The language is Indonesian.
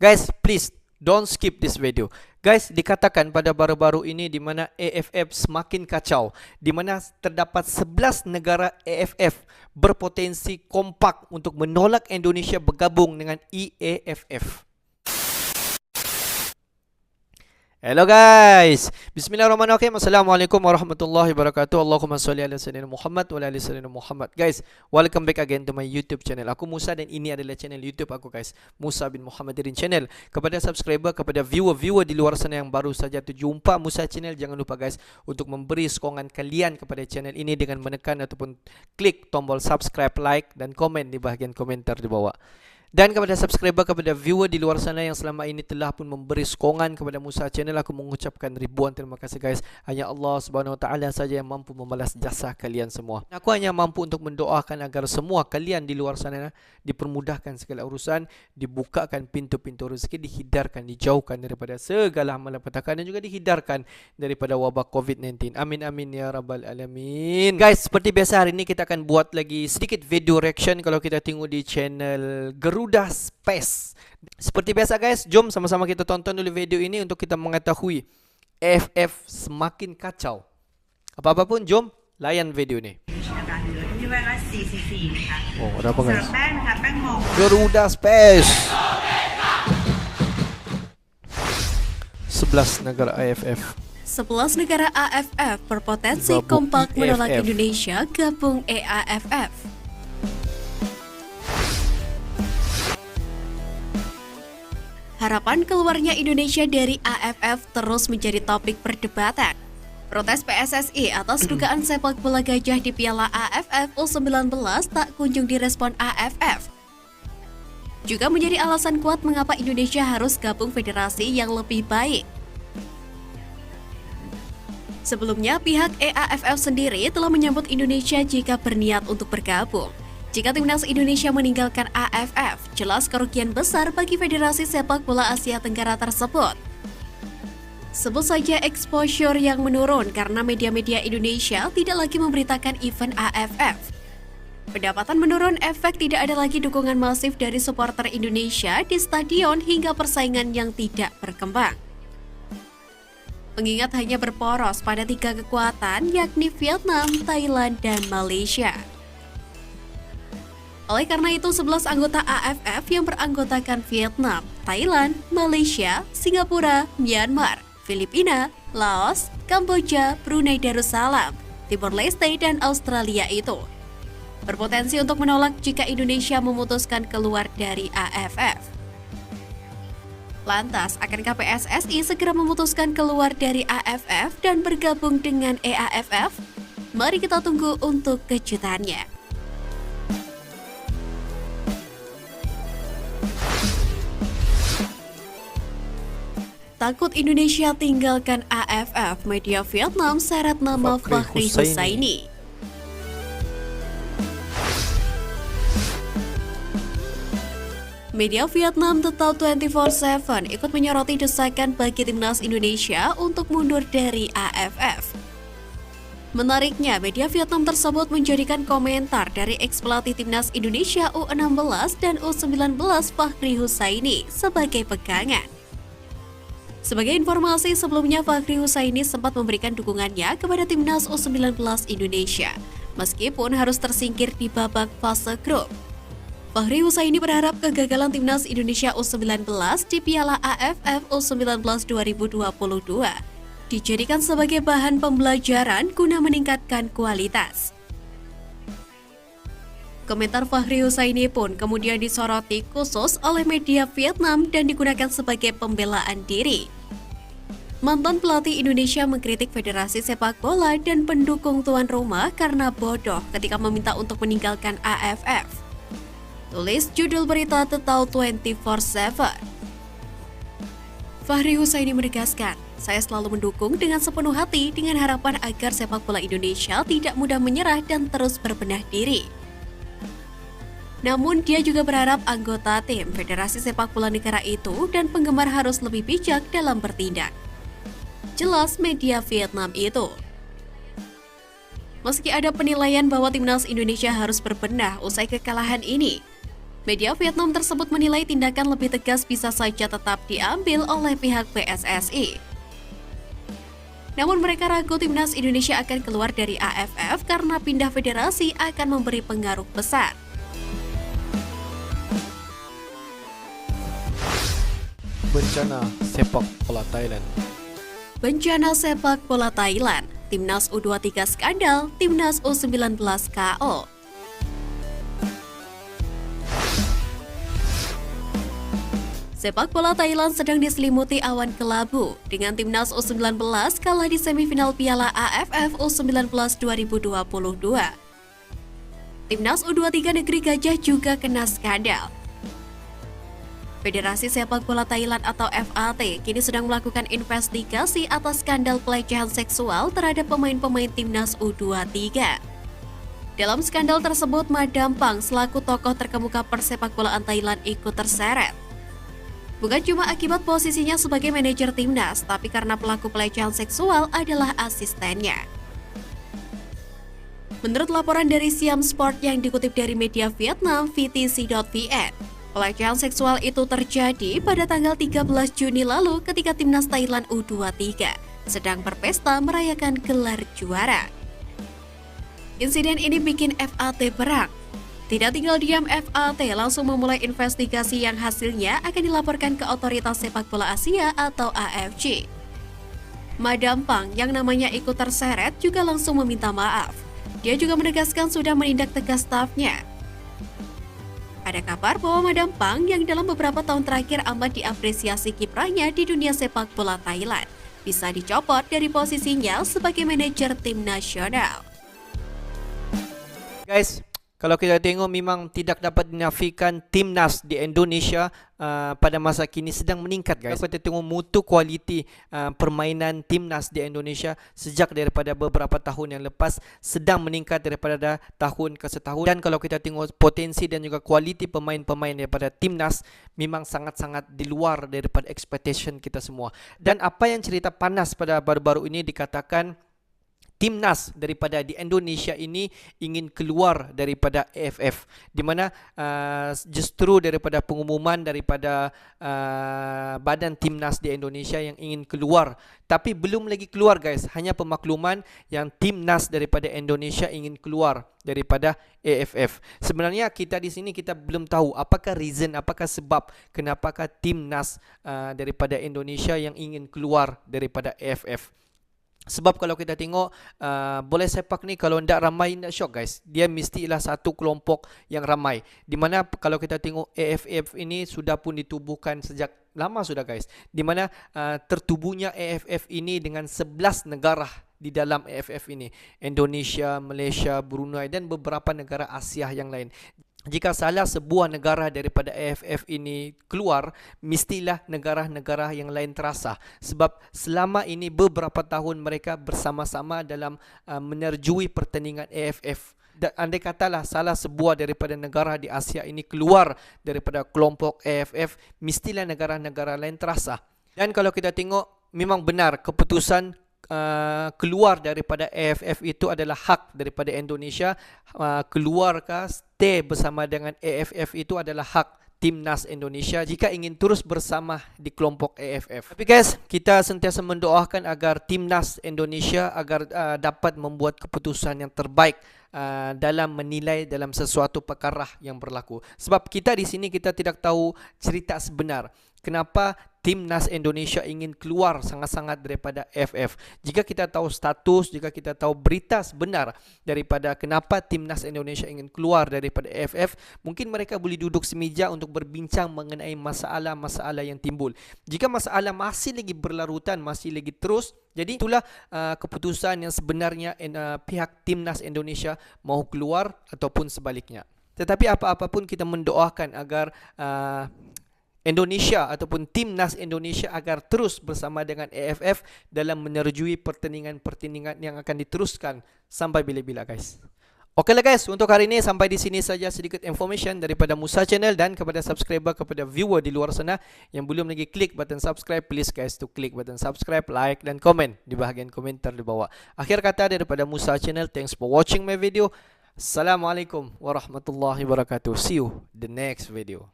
Guys, please don't skip this video. Guys, dikatakan pada baru-baru ini di mana AFF semakin kacau, di mana terdapat 11 negara AFF berpotensi kompak untuk menolak Indonesia bergabung dengan EAFF. Hello guys, bismillahirrahmanirrahim. Assalamualaikum warahmatullahi wabarakatuh. Allahumma salli ala sayyidina Muhammad wa ala ali sayyidina Muhammad. Guys, welcome back again to my YouTube channel. Aku Musa dan ini adalah channel YouTube aku guys, Musa bin Muhammadirin channel. Kepada subscriber, kepada viewer-viewer di luar sana yang baru saja terjumpa Musa channel, jangan lupa guys untuk memberi sokongan kalian kepada channel ini dengan menekan ataupun klik tombol subscribe, like dan komen di bahagian komentar di bawah. Dan kepada subscriber, kepada viewer di luar sana yang selama ini telah pun memberi sokongan kepada Musa channel, aku mengucapkan ribuan terima kasih guys. Hanya Allah Subhanahu Wa Taala saja yang mampu membalas jasa kalian semua. Aku hanya mampu untuk mendoakan agar semua kalian di luar sana dipermudahkan segala urusan, dibukakan pintu-pintu rezeki, dihindarkan, dijauhkan daripada segala malapetaka dan juga dihindarkan daripada wabak COVID-19. Amin amin ya rabbal alamin. Guys, seperti biasa hari ini kita akan buat lagi sedikit video reaction kalau kita tengok di channel Garuda Space. Seperti biasa guys, jom sama-sama kita tonton dulu video ini untuk kita mengetahui AFF semakin kacau. Apa-apa pun jom layan video ini. Oh, ada apa guys? Garuda Space. 11 negara AFF. 11 negara AFF berpotensi kompak menolak Indonesia gabung EAFF. Harapan keluarnya Indonesia dari AFF terus menjadi topik perdebatan. Protes PSSI atas dugaan sepak bola gajah di Piala AFF U19 tak kunjung direspon AFF. Juga menjadi alasan kuat mengapa Indonesia harus gabung federasi yang lebih baik. Sebelumnya, pihak EAFF sendiri telah menyambut Indonesia jika berniat untuk bergabung. Jika timnas Indonesia meninggalkan AFF, jelas kerugian besar bagi Federasi Sepak Bola Asia Tenggara tersebut. Sebut saja exposure yang menurun karena media-media Indonesia tidak lagi memberitakan event AFF. Pendapatan menurun, efek tidak ada lagi dukungan masif dari supporter Indonesia di stadion hingga persaingan yang tidak berkembang. Mengingat hanya berporos pada 3 kekuatan yakni Vietnam, Thailand, dan Malaysia. Oleh karena itu, 11 anggota AFF yang beranggotakan Vietnam, Thailand, Malaysia, Singapura, Myanmar, Filipina, Laos, Kamboja, Brunei Darussalam, Timor Leste, dan Australia itu berpotensi untuk menolak jika Indonesia memutuskan keluar dari AFF. Lantas, akankah PSSI segera memutuskan keluar dari AFF dan bergabung dengan EAFF? Mari kita tunggu untuk kejutannya. Takut Indonesia tinggalkan AFF, media Vietnam seret nama Fakhri Hussaini. Media Vietnam Total 24/7 ikut menyoroti desakan bagi timnas Indonesia untuk mundur dari AFF. Menariknya, media Vietnam tersebut menjadikan komentar dari ex-pelatih timnas Indonesia U16 dan U19 Fakhri Hussaini sebagai pegangan. Sebagai informasi, sebelumnya Fakhri Hussaini sempat memberikan dukungannya kepada timnas U19 Indonesia, meskipun harus tersingkir di babak fase grup. Fakhri Hussaini berharap kegagalan timnas Indonesia U19 di Piala AFF U19 2022 dijadikan sebagai bahan pembelajaran guna meningkatkan kualitas. Komentar Fakhri Hussaini pun kemudian disoroti khusus oleh media Vietnam dan digunakan sebagai pembelaan diri. Mantan pelatih Indonesia mengkritik Federasi Sepak Bola dan pendukung tuan rumah karena bodoh ketika meminta untuk meninggalkan AFF. Tulis judul berita Total 24/7. Fakhri Hussaini menegaskan, "Saya selalu mendukung dengan sepenuh hati dengan harapan agar sepak bola Indonesia tidak mudah menyerah dan terus berbenah diri." Namun dia juga berharap anggota tim Federasi Sepak Bola negara itu dan penggemar harus lebih bijak dalam bertindak. Jelas media Vietnam itu. Meski ada penilaian bahwa timnas Indonesia harus berbenah usai kekalahan ini, Media Vietnam tersebut menilai tindakan lebih tegas bisa saja tetap diambil oleh pihak PSSI. Namun mereka ragu timnas Indonesia akan keluar dari AFF karena pindah federasi akan memberi pengaruh besar. Bencana sepak bola Thailand. Bencana sepak bola Thailand, timnas U23 skandal, timnas U19 KO. Sepak bola Thailand sedang diselimuti awan kelabu dengan timnas U19 kalah di semifinal Piala AFF U19 2022. Timnas U23 Negeri Gajah juga kena skandal. Federasi Sepak Bola Thailand atau FAT kini sedang melakukan investigasi atas skandal pelecehan seksual terhadap pemain-pemain timnas U23. Dalam skandal tersebut, Madam Pang selaku tokoh terkemuka persepak bolaan Thailand ikut terseret. Bukan cuma akibat posisinya sebagai manajer timnas, tapi karena pelaku pelecehan seksual adalah asistennya. Menurut laporan dari Siam Sport yang dikutip dari media Vietnam VTC.vn, pelecehan seksual itu terjadi pada tanggal 13 Juni lalu ketika timnas Thailand U23 sedang berpesta merayakan gelar juara. Insiden ini bikin FAT berang. Tidak tinggal diam, FAT langsung memulai investigasi yang hasilnya akan dilaporkan ke Otoritas Sepak Bola Asia atau AFC. Madam Pang yang namanya ikut terseret juga langsung meminta maaf. Dia juga menegaskan sudah menindak tegas stafnya. Ada kabar bahwa Madam Pang yang dalam beberapa tahun terakhir amat diapresiasi kiprahnya di dunia sepak bola Thailand bisa dicopot dari posisinya sebagai manajer tim nasional. Guys, kalau kita tengok memang tidak dapat dinafikan timnas di Indonesia pada masa kini sedang meningkat, guys. Kalau kita tengok mutu kualiti permainan timnas di Indonesia sejak daripada beberapa tahun yang lepas sedang meningkat daripada tahun ke setahun. Dan kalau kita tengok potensi dan juga kualiti pemain-pemain daripada timnas memang sangat-sangat di luar daripada expectation kita semua. Dan apa yang cerita panas pada baru-baru ini dikatakan timnas daripada di Indonesia ini ingin keluar daripada AFF, di mana justru daripada pengumuman daripada badan timnas di Indonesia yang ingin keluar, tapi belum lagi keluar, guys. Hanya pemakluman yang timnas daripada Indonesia ingin keluar daripada AFF. Sebenarnya kita di sini kita belum tahu apakah reason, apakah sebab kenapakah timnas daripada Indonesia yang ingin keluar daripada AFF. Sebab kalau kita tengok bola sepak ni kalau tidak ramai tidak syok, guys. Dia mestilah satu kelompok yang ramai. Di mana kalau kita tengok AFF ini sudah pun ditubuhkan sejak lama sudah, guys. Di mana tertubuhnya AFF ini dengan 11 negara di dalam AFF ini. Indonesia, Malaysia, Brunei dan beberapa negara Asia yang lain. Jika salah sebuah negara daripada AFF ini keluar, mestilah negara-negara yang lain terasa. Sebab selama ini beberapa tahun mereka bersama-sama dalam menerjui pertandingan AFF. Dan andai katalah salah sebuah daripada negara di Asia ini keluar daripada kelompok AFF, mestilah negara-negara lain terasa. Dan kalau kita tengok, memang benar keputusan keluar daripada AFF itu adalah hak daripada Indonesia. Keluar ke stay bersama dengan AFF itu adalah hak timnas Indonesia jika ingin terus bersama di kelompok AFF. Tapi guys, kita sentiasa mendoakan agar timnas Indonesia agar dapat membuat keputusan yang terbaik dalam menilai dalam sesuatu perkara yang berlaku. Sebab kita di sini kita tidak tahu cerita sebenar kenapa timnas Indonesia ingin keluar sangat-sangat daripada AFF. Jika kita tahu status, jika kita tahu berita sebenar daripada kenapa timnas Indonesia ingin keluar daripada AFF, mungkin mereka boleh duduk semeja untuk berbincang mengenai masalah-masalah yang timbul. Jika masalah masih lagi berlarutan, masih lagi terus, jadi itulah keputusan yang sebenarnya pihak timnas Indonesia mau keluar ataupun sebaliknya. Tetapi apa-apa pun kita mendoakan agar Indonesia ataupun timnas Indonesia agar terus bersama dengan AFF dalam menerjui pertandingan-pertandingan yang akan diteruskan sampai bila-bila, guys. Okeylah guys, untuk hari ini sampai di sini saja sedikit information daripada Musa Channel, dan kepada subscriber, kepada viewer di luar sana yang belum lagi klik button subscribe, please guys to klik button subscribe, like dan komen di bahagian komentar di bawah. Akhir kata daripada Musa Channel, thanks for watching my video. Assalamualaikum warahmatullahi wabarakatuh. See you the next video.